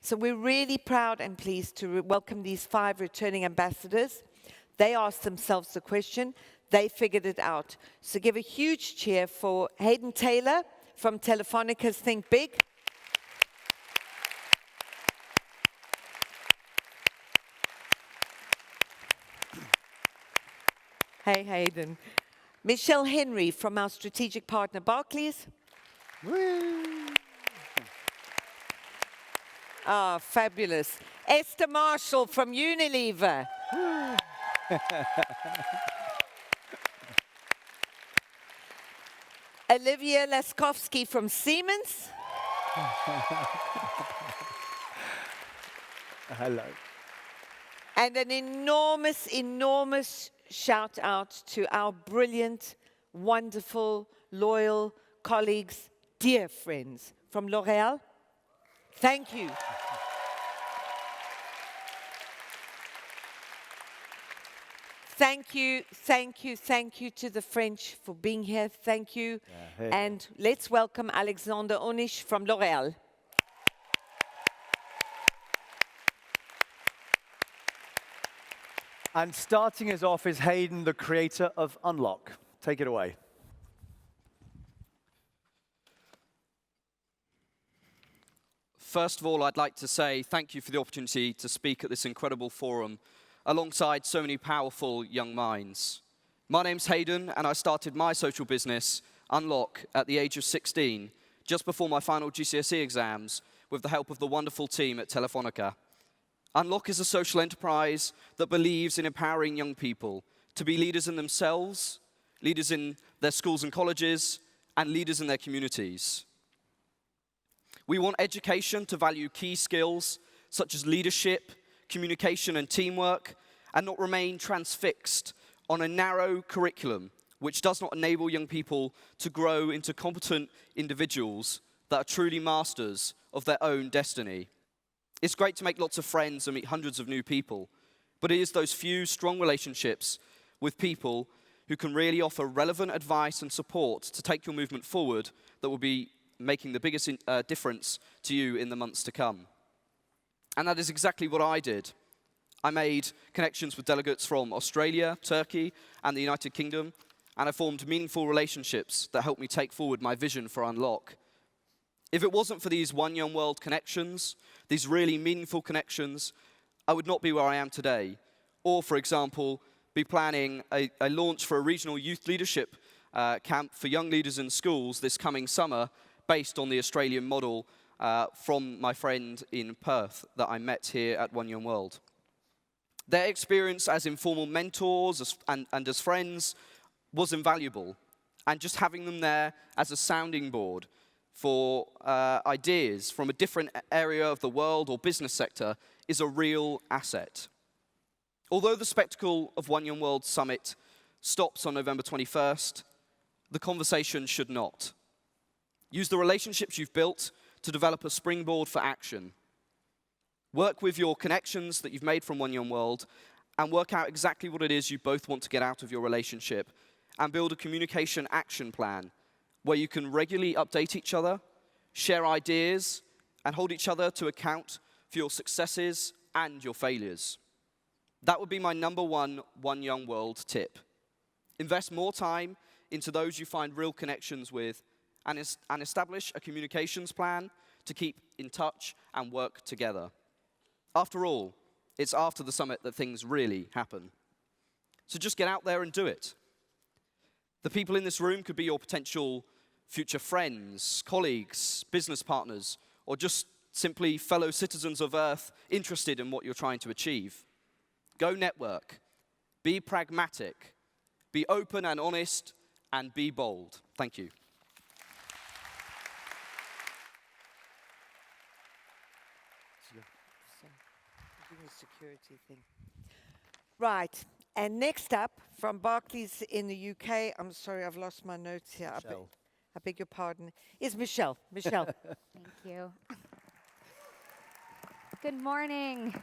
So we're really proud and pleased to welcome these 5 returning ambassadors. They asked themselves the question, they figured it out. So give a huge cheer for Hayden Taylor from Telefonica's Think Big. Hey, Hayden. Michelle Henry from our strategic partner, Barclays. Woo. Ah, fabulous. Esther Marshall from Unilever. Olivia Laskowski from Siemens. Hello. And an enormous, enormous shout out to our brilliant, wonderful, loyal colleagues, dear friends from L'Oréal. Thank you. Thank you, thank you, thank you to the French for being here. Thank you. Yeah, hey. And let's welcome Alexander Onish from L'Oréal. And starting us off is Hayden, the creator of Unlock. Take it away. First of all, I'd like to say thank you for the opportunity to speak at this incredible forum alongside so many powerful young minds. My name's Hayden, and I started my social business, Unlock, at the age of 16, just before my final GCSE exams, with the help of the wonderful team at Telefonica. Unlock is a social enterprise that believes in empowering young people to be leaders in themselves, leaders in their schools and colleges, and leaders in their communities. We want education to value key skills such as leadership, communication, and teamwork, and not remain transfixed on a narrow curriculum which does not enable young people to grow into competent individuals that are truly masters of their own destiny. It's great to make lots of friends and meet hundreds of new people, but it is those few strong relationships with people who can really offer relevant advice and support to take your movement forward that will be making the biggest difference to you in the months to come. And that is exactly what I did. I made connections with delegates from Australia, Turkey, and the United Kingdom, and I formed meaningful relationships that helped me take forward my vision for Unlock. If it wasn't for these One Young World connections, these really meaningful connections, I would not be where I am today. Or, for example, be planning a launch for a regional youth leadership camp for young leaders in schools this coming summer, based on the Australian model from my friend in Perth that I met here at One Young World. Their experience as informal mentors and as friends was invaluable, and just having them there as a sounding board for ideas from a different area of the world or business sector is a real asset. Although the spectacle of One Young World Summit stops on November 21st, the conversation should not. Use the relationships you've built to develop a springboard for action. Work with your connections that you've made from One Young World and work out exactly what it is you both want to get out of your relationship, and build a communication action plan where you can regularly update each other, share ideas, and hold each other to account for your successes and your failures. That would be my number one One Young World tip. Invest more time into those you find real connections with, and establish a communications plan to keep in touch and work together. After all, it's after the summit that things really happen. So just get out there and do it. The people in this room could be your potential future friends, colleagues, business partners, or just simply fellow citizens of Earth interested in what you're trying to achieve. Go network, be pragmatic, be open and honest, and be bold. Thank you. Security thing. Right, and next up from Barclays in the UK, I'm sorry, I've lost my notes here. I beg your pardon, is Michelle. Michelle. Thank you. Good morning.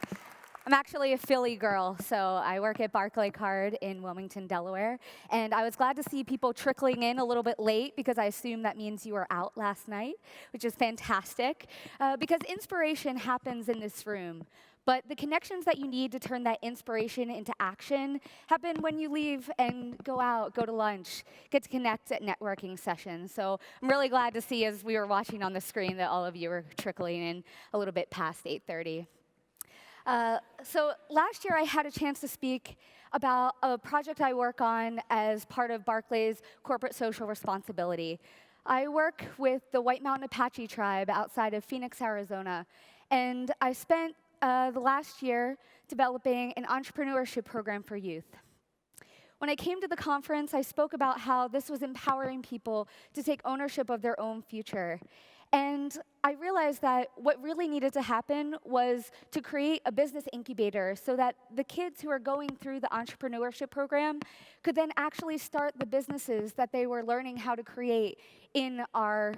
I'm actually a Philly girl, so I work at Barclay Card in Wilmington, Delaware. And I was glad to see people trickling in a little bit late because I assume that means you were out last night, which is fantastic. Because inspiration happens in this room. But the connections that you need to turn that inspiration into action happen when you leave and go out, go to lunch, get to connect at networking sessions. So I'm really glad to see, as we were watching on the screen, that all of you were trickling in a little bit past 8:30. So last year I had a chance to speak about a project I work on as part of Barclay's corporate social responsibility. I work with the White Mountain Apache tribe outside of Phoenix, Arizona, and I spent the last year developing an entrepreneurship program for youth. When I came to the conference, I spoke about how this was empowering people to take ownership of their own future. And I realized that what really needed to happen was to create a business incubator so that the kids who are going through the entrepreneurship program could then actually start the businesses that they were learning how to create in our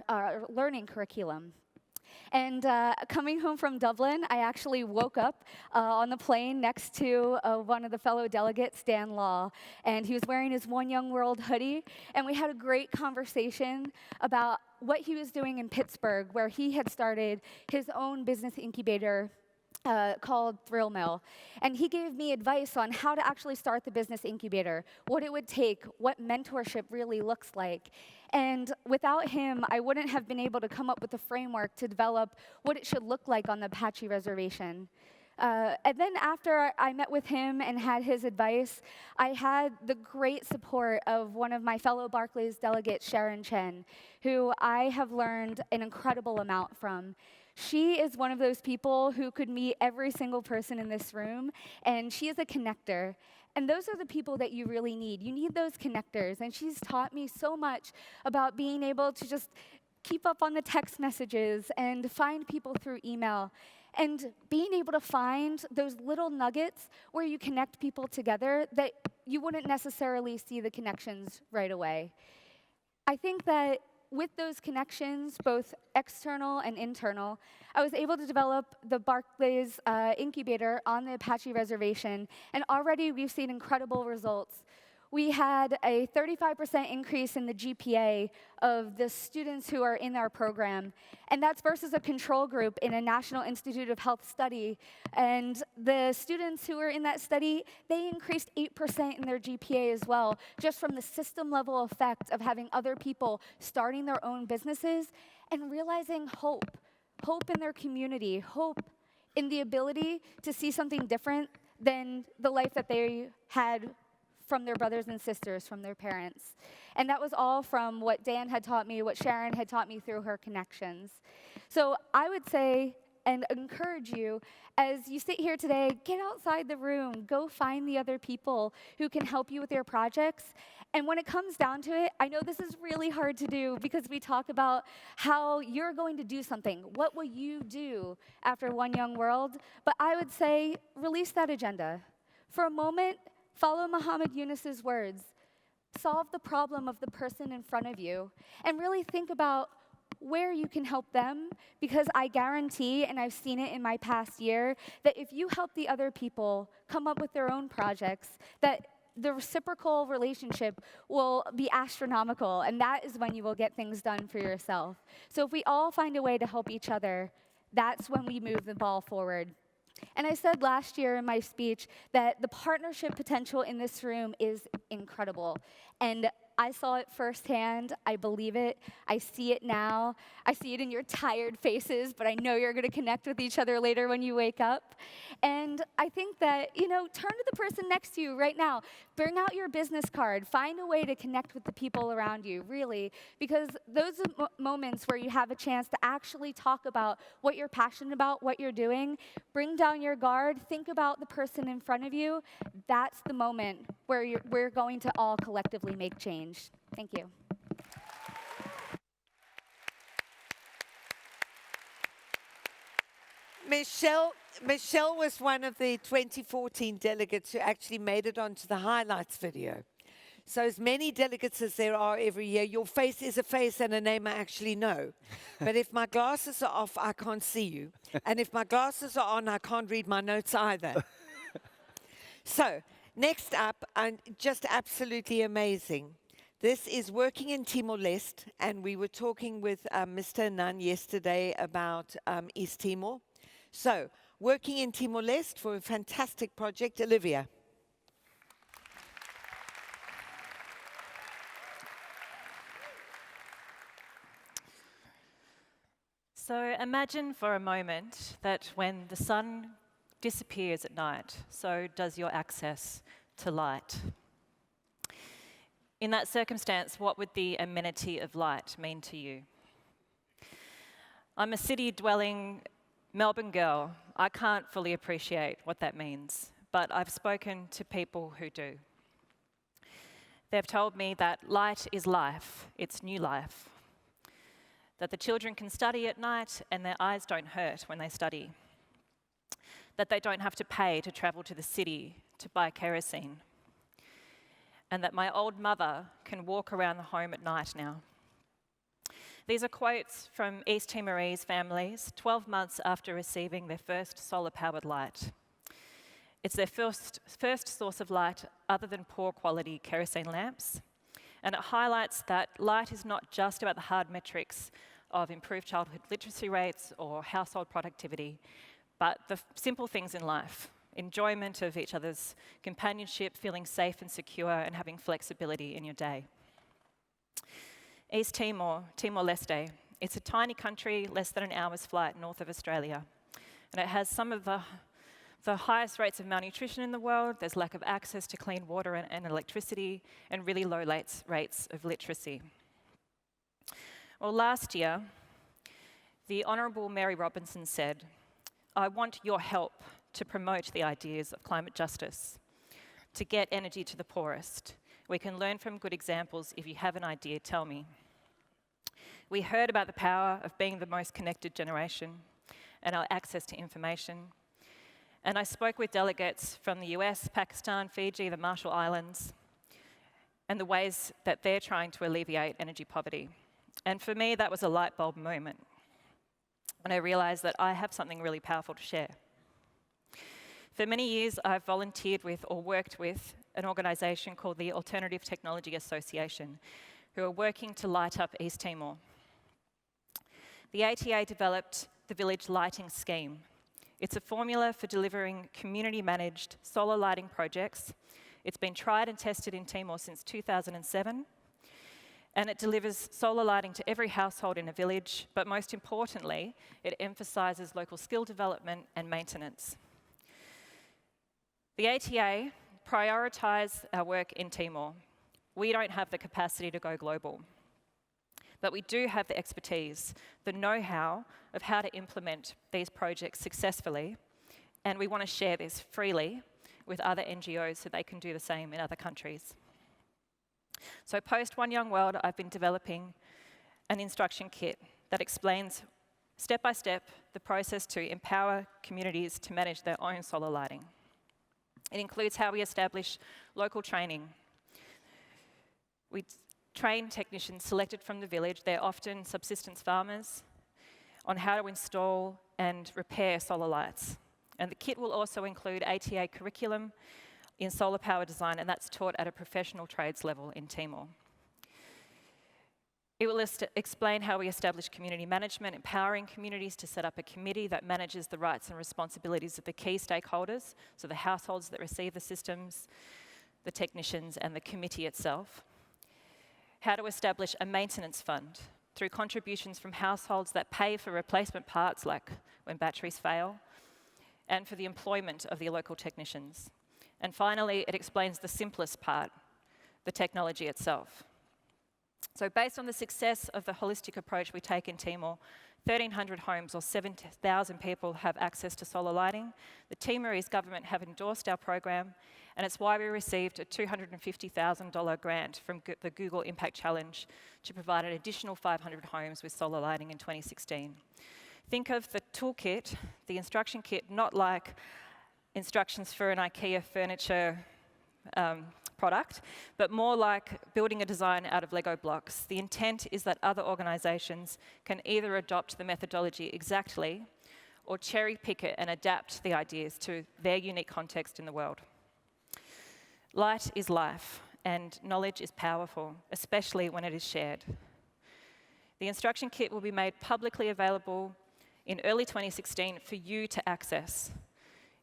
learning curriculum. And coming home from Dublin, I actually woke up on the plane next to one of the fellow delegates, Dan Law, and he was wearing his One Young World hoodie, and we had a great conversation about what he was doing in Pittsburgh, where he had started his own business incubator called Thrill Mill. And he gave me advice on how to actually start the business incubator, what it would take, what mentorship really looks like. And without him, I wouldn't have been able to come up with a framework to develop what it should look like on the Apache Reservation. And then after I met with him and had his advice, I had the great support of one of my fellow Barclays delegates, Sharon Chen, who I have learned an incredible amount from. She is one of those people who could meet every single person in this room, and she is a connector. And those are the people that you really need. You need those connectors, and she's taught me so much about being able to just keep up on the text messages and find people through email, and being able to find those little nuggets where you connect people together that you wouldn't necessarily see the connections right away. I think that with those connections, both external and internal, I was able to develop the Barclays incubator on the Apache Reservation, and already we've seen incredible results. We had a 35% increase in the GPA of the students who are in our program, and that's versus a control group in a National Institute of Health study. And the students who were in that study, they increased 8% in their GPA as well, just from the system-level effect of having other people starting their own businesses and realizing hope in their community, hope in the ability to see something different than the life that they had from their brothers and sisters, from their parents. And that was all from what Dan had taught me, what Sharon had taught me through her connections. So I would say and encourage you, as you sit here today, get outside the room, go find the other people who can help you with your projects. And when it comes down to it, I know this is really hard to do because we talk about how you're going to do something. What will you do after One Young World? But I would say, release that agenda. For a moment, follow Muhammad Yunus's words. Solve the problem of the person in front of you, and really think about where you can help them, because I guarantee, and I've seen it in my past year, that if you help the other people come up with their own projects, that the reciprocal relationship will be astronomical, and that is when you will get things done for yourself. So if we all find a way to help each other, that's when we move the ball forward. And I said last year in my speech that the partnership potential in this room is incredible. And I saw it firsthand. I believe it. I see it now. I see it in your tired faces, but I know you're going to connect with each other later when you wake up. And I think that, turn to the person next to you right now. Bring out your business card. Find a way to connect with the people around you, really, because those are moments where you have a chance to actually talk about what you're passionate about, what you're doing. Bring down your guard. Think about the person in front of you. That's the moment where we're going to all collectively make change. Thank you. Michelle was one of the 2014 delegates who actually made it onto the highlights video. So as many delegates as there are every year, your face is a face and a name I actually know. But if my glasses are off, I can't see you. And if my glasses are on, I can't read my notes either. So next up, and just absolutely amazing. This is working in Timor-Leste, and we were talking with Mr. Nunn yesterday about East Timor. So, working in Timor-Leste for a fantastic project, Olivia. So imagine for a moment that when the sun disappears at night, so does your access to light. In that circumstance, what would the amenity of light mean to you? I'm a city-dwelling Melbourne girl. I can't fully appreciate what that means, but I've spoken to people who do. They've told me that light is life, it's new life. That the children can study at night and their eyes don't hurt when they study. That they don't have to pay to travel to the city to buy kerosene. And that my old mother can walk around the home at night now. These are quotes from East Timorese families 12 months after receiving their first solar-powered light. It's their first source of light other than poor quality kerosene lamps. And it highlights that light is not just about the hard metrics of improved childhood literacy rates or household productivity, but the simple things in life. Enjoyment of each other's companionship, feeling safe and secure, and having flexibility in your day. East Timor, Timor-Leste, it's a tiny country less than an hour's flight north of Australia. And it has some of the highest rates of malnutrition in the world. There's lack of access to clean water and electricity, and really low rates of literacy. Well, last year, the Honourable Mary Robinson said, "I want your help to promote the ideas of climate justice, to get energy to the poorest. We can learn from good examples. If you have an idea, tell me." We heard about the power of being the most connected generation and our access to information. And I spoke with delegates from the US, Pakistan, Fiji, the Marshall Islands, and the ways that they're trying to alleviate energy poverty. And for me, that was a light bulb moment when I realized that I have something really powerful to share. For many years, I've volunteered with or worked with an organisation called the Alternative Technology Association, who are working to light up East Timor. The ATA developed the Village Lighting Scheme. It's a formula for delivering community-managed solar lighting projects. It's been tried and tested in Timor since 2007, and it delivers solar lighting to every household in a village, but most importantly, it emphasises local skill development and maintenance. The ATA prioritise our work in Timor. We don't have the capacity to go global, but we do have the expertise, the know-how of how to implement these projects successfully, and we want to share this freely with other NGOs so they can do the same in other countries. So post One Young World, I've been developing an instruction kit that explains step by step the process to empower communities to manage their own solar lighting. It includes how we establish local training. We train technicians selected from the village, they're often subsistence farmers, on how to install and repair solar lights. And the kit will also include ATA curriculum in solar power design, and that's taught at a professional trades level in Timor. It will explain how we establish community management, empowering communities to set up a committee that manages the rights and responsibilities of the key stakeholders, so the households that receive the systems, the technicians, and the committee itself. How to establish a maintenance fund through contributions from households that pay for replacement parts, like when batteries fail, and for the employment of the local technicians. And finally, it explains the simplest part, the technology itself. So based on the success of the holistic approach we take in Timor, 1,300 homes or 7,000 people have access to solar lighting. The Timorese government have endorsed our program, and it's why we received a $250,000 grant from the Google Impact Challenge to provide an additional 500 homes with solar lighting in 2016. Think of the toolkit, the instruction kit, not like instructions for an IKEA furniture product, but more like building a design out of Lego blocks. The intent is that other organizations can either adopt the methodology exactly or cherry pick it and adapt the ideas to their unique context in the world. Light is life, and knowledge is powerful, especially when it is shared. The instruction kit will be made publicly available in early 2016 for you to access.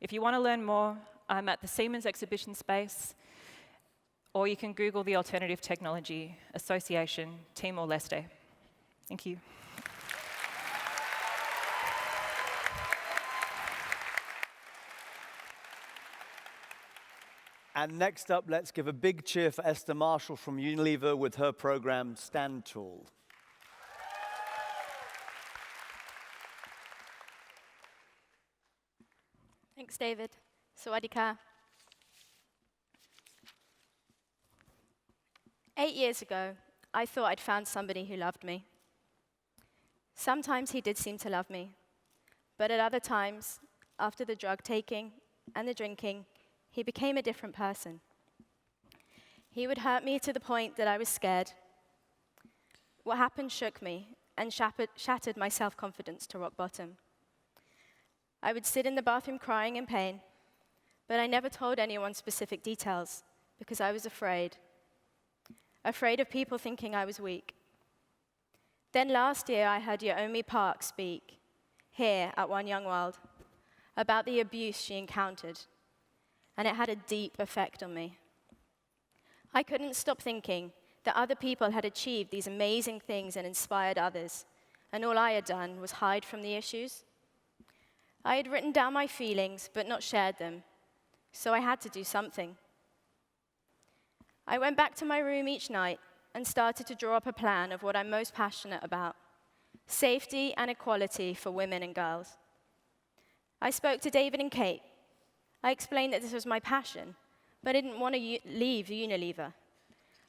If you want to learn more, I'm at the Siemens Exhibition Space, or you can Google the Alternative Technology Association, Timor-Leste. Thank you. And next up, let's give a big cheer for Esther Marshall from Unilever with her program, Stand Tall. Thanks, David. Sawadee ka. 8 years ago, I thought I'd found somebody who loved me. Sometimes he did seem to love me, but at other times, after the drug taking and the drinking, he became a different person. He would hurt me to the point that I was scared. What happened shook me and shattered my self-confidence to rock bottom. I would sit in the bathroom crying in pain, but I never told anyone specific details because I was afraid. Afraid of people thinking I was weak. Then last year, I heard Yeomi Park speak here at One Young World about the abuse she encountered, and it had a deep effect on me. I couldn't stop thinking that other people had achieved these amazing things and inspired others, and all I had done was hide from the issues. I had written down my feelings, but not shared them, so I had to do something. I went back to my room each night and started to draw up a plan of what I'm most passionate about: safety and equality for women and girls. I spoke to David and Kate. I explained that this was my passion, but I didn't want to leave Unilever.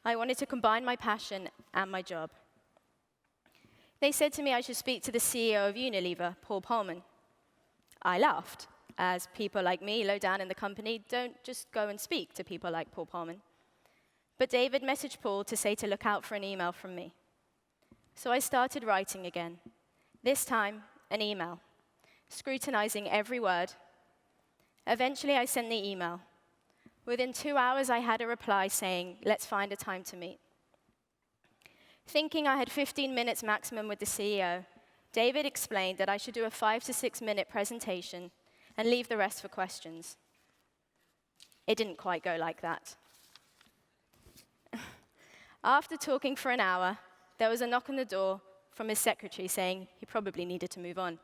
I wanted to combine my passion and my job. They said to me I should speak to the CEO of Unilever, Paul Polman. I laughed, as people like me low down in the company don't just go and speak to people like Paul Polman. But David messaged Paul to say to look out for an email from me. So I started writing again, this time an email, scrutinizing every word. Eventually, I sent the email. Within 2 hours, I had a reply saying, let's find a time to meet. Thinking I had 15 minutes maximum with the CEO, David explained that I should do a 5 to 6 minute presentation and leave the rest for questions. It didn't quite go like that. After talking for an hour, there was a knock on the door from his secretary saying he probably needed to move on.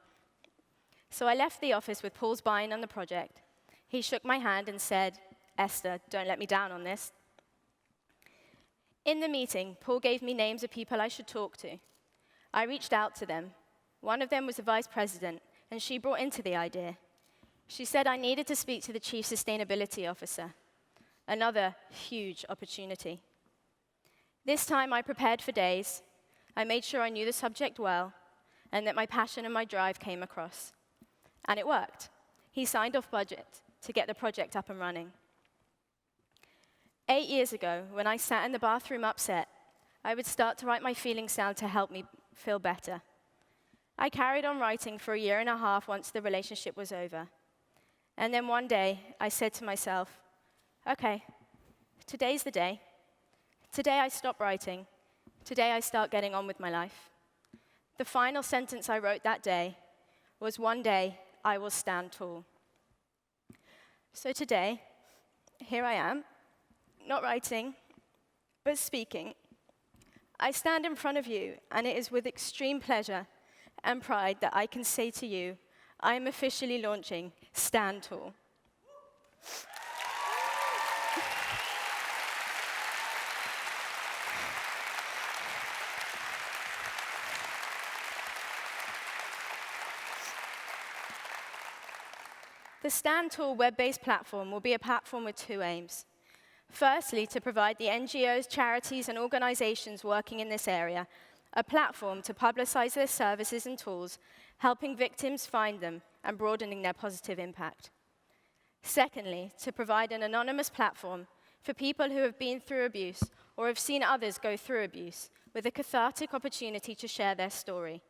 So I left the office with Paul's buy-in on the project. He shook my hand and said, Esther, don't let me down on this. In the meeting, Paul gave me names of people I should talk to. I reached out to them. One of them was the vice president, and she brought into the idea. She said I needed to speak to the chief sustainability officer. Another huge opportunity. This time I prepared for days. I made sure I knew the subject well, and that my passion and my drive came across. And it worked. He signed off budget to get the project up and running. 8 years ago, when I sat in the bathroom upset, I would start to write my feelings down to help me feel better. I carried on writing for 1.5 years once the relationship was over. And then one day, I said to myself, okay, today's the day. Today I stop writing. Today I start getting on with my life. The final sentence I wrote that day was, one day I will stand tall. So today, here I am, not writing, but speaking. I stand in front of you, and it is with extreme pleasure and pride that I can say to you, I am officially launching Stand Tall. The Stand Tall web-based platform will be a platform with two aims. Firstly, to provide the NGOs, charities, and organizations working in this area a platform to publicize their services and tools, helping victims find them and broadening their positive impact. Secondly, to provide an anonymous platform for people who have been through abuse or have seen others go through abuse, with a cathartic opportunity to share their story,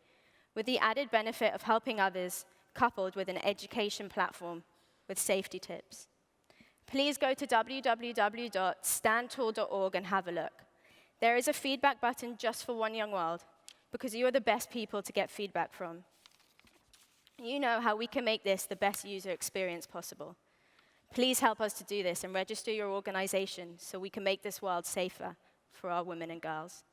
with the added benefit of helping others, coupled with an education platform with safety tips. Please go to www.standtall.org and have a look. There is a feedback button just for One Young World, because you are the best people to get feedback from. You know how we can make this the best user experience possible. Please help us to do this and register your organization so we can make this world safer for our women and girls.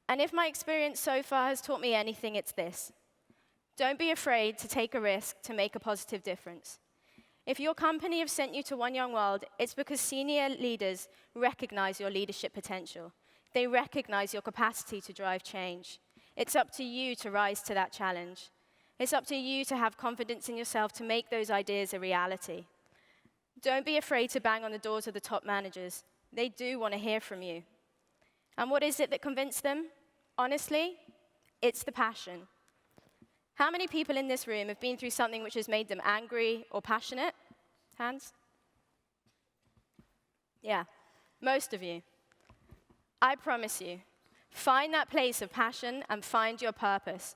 And if my experience so far has taught me anything, it's this. Don't be afraid to take a risk to make a positive difference. If your company have sent you to One Young World, it's because senior leaders recognize your leadership potential. They recognize your capacity to drive change. It's up to you to rise to that challenge. It's up to you to have confidence in yourself to make those ideas a reality. Don't be afraid to bang on the doors of the top managers. They do want to hear from you. And what is it that convinced them? Honestly, it's the passion. How many people in this room have been through something which has made them angry or passionate? Hands? Yeah, most of you. I promise you, find that place of passion and find your purpose.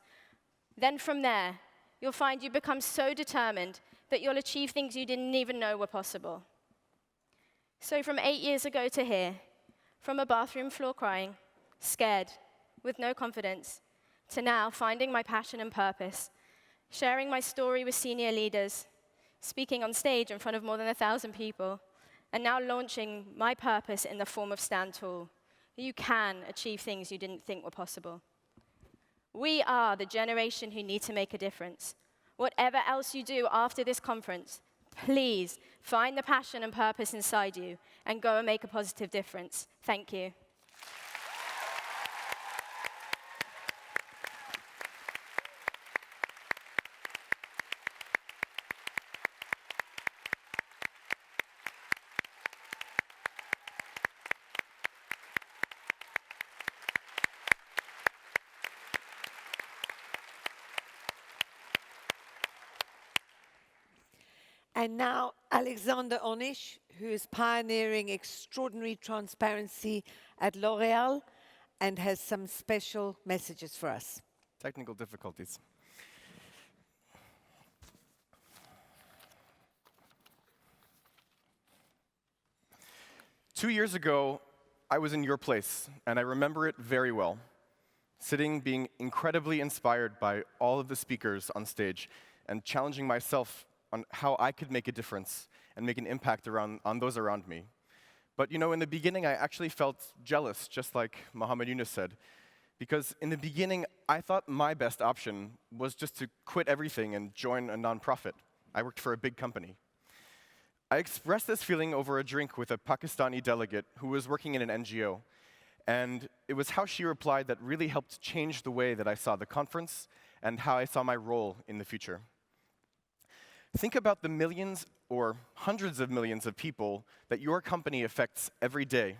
Then from there, you'll find you become so determined that you'll achieve things you didn't even know were possible. So from 8 years ago to here, from a bathroom floor crying, scared, with no confidence, to now finding my passion and purpose, sharing my story with senior leaders, speaking on stage in front of more than 1,000 people, and now launching my purpose in the form of Stand Tall. You can achieve things you didn't think were possible. We are the generation who need to make a difference. Whatever else you do after this conference, please find the passion and purpose inside you and go and make a positive difference. Thank you. And now, Alexander Onish, who is pioneering extraordinary transparency at L'Oréal and has some special messages for us. Technical difficulties. Two years ago, I was in your place, and I remember it very well. Sitting, being incredibly inspired by all of the speakers on stage, and challenging myself on how I could make a difference and make an impact on those around me. But you know, in the beginning, I actually felt jealous, just like Mohammed Yunus said, because in the beginning, I thought my best option was just to quit everything and join a nonprofit. I worked for a big company. I expressed this feeling over a drink with a Pakistani delegate who was working in an NGO, and it was how she replied that really helped change the way that I saw the conference and how I saw my role in the future. Think about the millions or hundreds of millions of people that your company affects every day.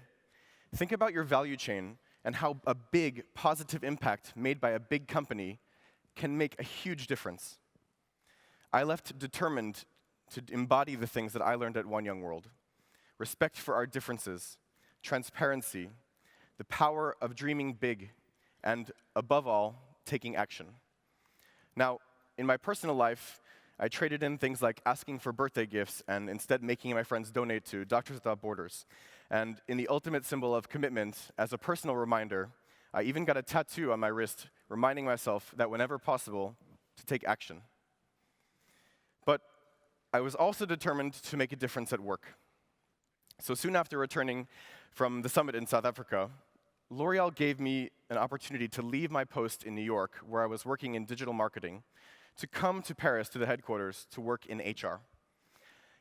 Think about your value chain and how a big positive impact made by a big company can make a huge difference. I left determined to embody the things that I learned at One Young World: respect for our differences, transparency, the power of dreaming big, and above all, taking action. Now, in my personal life, I traded in things like asking for birthday gifts and instead making my friends donate to Doctors Without Borders. And in the ultimate symbol of commitment, as a personal reminder, I even got a tattoo on my wrist reminding myself that whenever possible, to take action. But I was also determined to make a difference at work. So soon after returning from the summit in South Africa, L'Oréal gave me an opportunity to leave my post in New York, where I was working in digital marketing, to come to Paris to the headquarters to work in HR.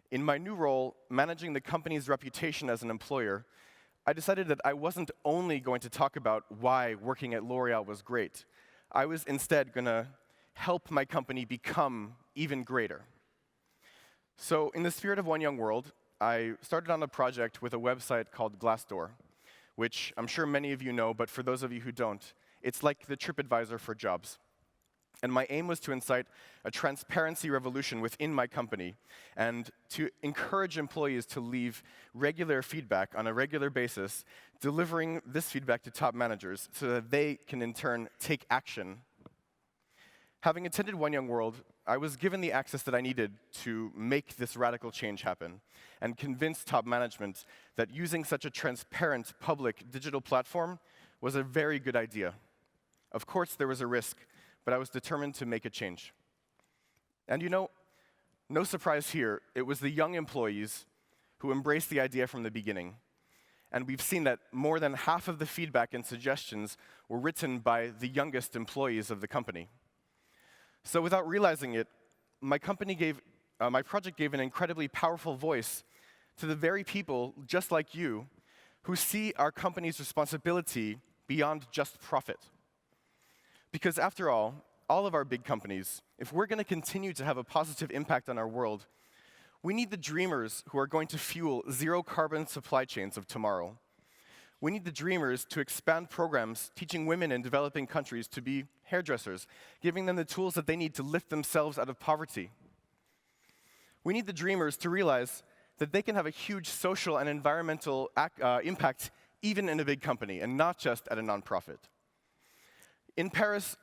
In my new role, managing the company's reputation as an employer, I decided that I wasn't only going to talk about why working at L'Oréal was great. I was instead going to help my company become even greater. So in the spirit of One Young World, I started on a project with a website called Glassdoor, which I'm sure many of you know, but for those of you who don't, it's like the TripAdvisor for jobs. And my aim was to incite a transparency revolution within my company and to encourage employees to leave regular feedback on a regular basis, delivering this feedback to top managers so that they can in turn take action. Having attended One Young World, I was given the access that I needed to make this radical change happen and convince top management that using such a transparent public digital platform was a very good idea. Of course, there was a risk, but I was determined to make a change. And you know, no surprise here, it was the young employees who embraced the idea from the beginning. And we've seen that more than half of the feedback and suggestions were written by the youngest employees of the company. So without realizing it, my project gave an incredibly powerful voice to the very people, just like you, who see our company's responsibility beyond just profit. Because after all of our big companies, if we're going to continue to have a positive impact on our world, we need the dreamers who are going to fuel zero-carbon supply chains of tomorrow. We need the dreamers to expand programs teaching women in developing countries to be hairdressers, giving them the tools that they need to lift themselves out of poverty. We need the dreamers to realize that they can have a huge social and environmental impact even in a big company and not just at a nonprofit. In Paris,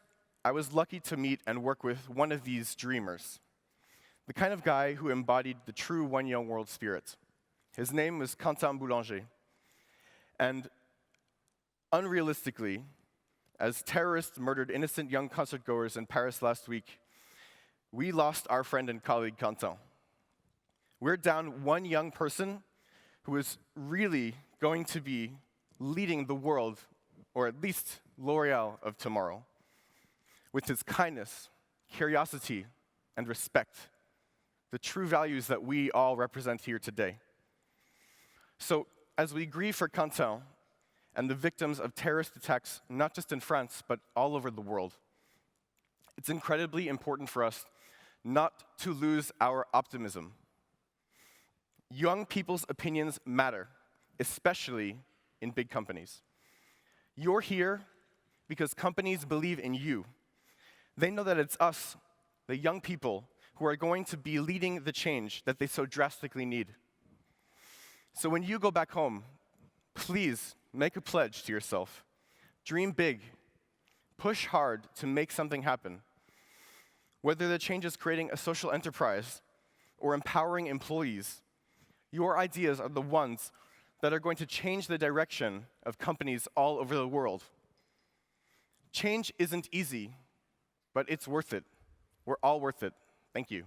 I was lucky to meet and work with one of these dreamers, the kind of guy who embodied the true One Young World spirit. His name was Quentin Boulanger. And unrealistically, as terrorists murdered innocent young concertgoers in Paris last week, we lost our friend and colleague Quentin. We're down one young person who is really going to be leading the world, or at least L'Oréal of tomorrow, with his kindness, curiosity, and respect, the true values that we all represent here today. So, as we grieve for Quentin and the victims of terrorist attacks, not just in France, but all over the world, it's incredibly important for us not to lose our optimism. Young people's opinions matter, especially in big companies. You're here because companies believe in you. They know that it's us, the young people, who are going to be leading the change that they so drastically need. So when you go back home, please make a pledge to yourself. Dream big. Push hard to make something happen. Whether the change is creating a social enterprise or empowering employees, your ideas are the ones that are going to change the direction of companies all over the world. Change isn't easy, but it's worth it. We're all worth it. Thank you.